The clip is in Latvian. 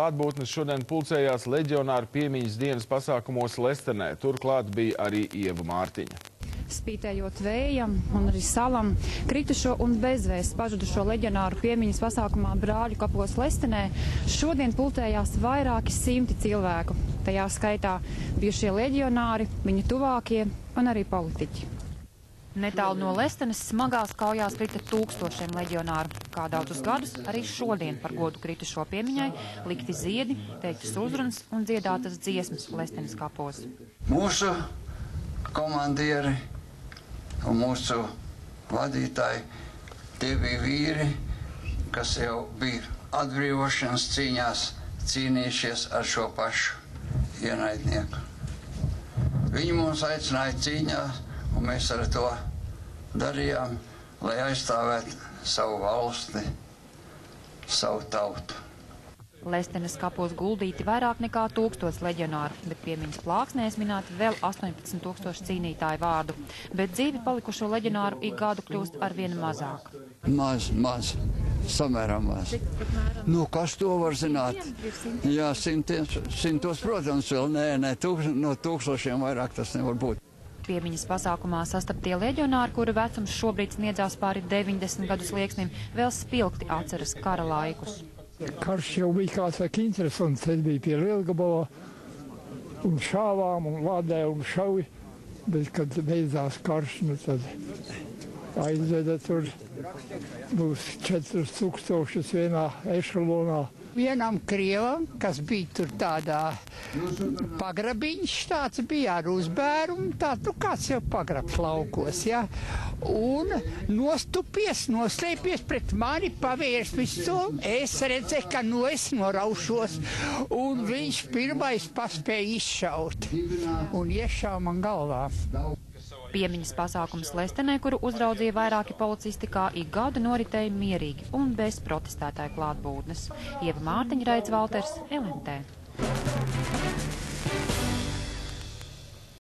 Klātbūtnes šodien pulcējās leģionāru piemiņas dienas pasākumos Lestenē. Turklāt bija arī Ieva Mārtiņa. Spītējot vējam un arī salam, kritušo un bezvēsts pazudušo leģionāru piemiņas pasākumā Brāļu kapos Lestenē šodien pulcējās vairāki simti cilvēku. Tajā skaitā bijušie leģionāri, viņa tuvākie un arī politiķi. Netālu no Lestenes smagās kaujās krita tūkstošiem leģionāru. Kā daudzus gadus, arī šodien par godu kritušo piemiņai likti ziedi, teiktas uzrunas un dziedātas dziesmas Lestenes kapos. Mūsu komandieri un mūsu vadītāji, tie bija vīri, kas jau bija atbrīvošanas cīņās cīnījušies ar šo pašu ienaidnieku. Viņi mums aicināja cīņā, un mēs ar to darījām, lai aizstāvētu savu valsti, savu tautu. Lestenes kapos guldīti vairāk nekā 1000 leģionāru, bet piemiņas plāksnēs minēti vēl 18 000 cīnītāju vārdu. Bet dzīvi palikušo leģionāru ik gadu kļūst arvien mazāk. Maz, samērā maz. Nu, kas to var zināt? Jā, simtos, protams, vēl nē, no 1000 vairāk tas nevar būt. Piemiņas pasākumā sastaptie leģionāri, kuru vecums šobrīd sniedzās pāri 90 gadu slieksnim, vēl spilgti atceras kara laikus. Karš jau bija kāds interesants, es biju pie Lielgabala un šāvām un lādēju un šauju, bet kad beidzās karš, nu tad aizveda tur būs 4000 vienā ešalonā. Vienam krievam, kas bija tur tādā pagrabiņš, tāds bija ar uzbērumu, nu kāds jau pagrabs laukos, ja? Un noslēpies pret mani, pavērs visu, es redzēju, ka es noraušos, un viņš pirmais paspēja izšaut, un iešāva man galvā. Piemiņas pasākums Lestenē, kuru uzraudzīja vairāki policisti, kā ik gadu noritēja mierīgi un bez protestētāju klātbūtnes. Ieva Mārtiņa, Raids Valters, LNT.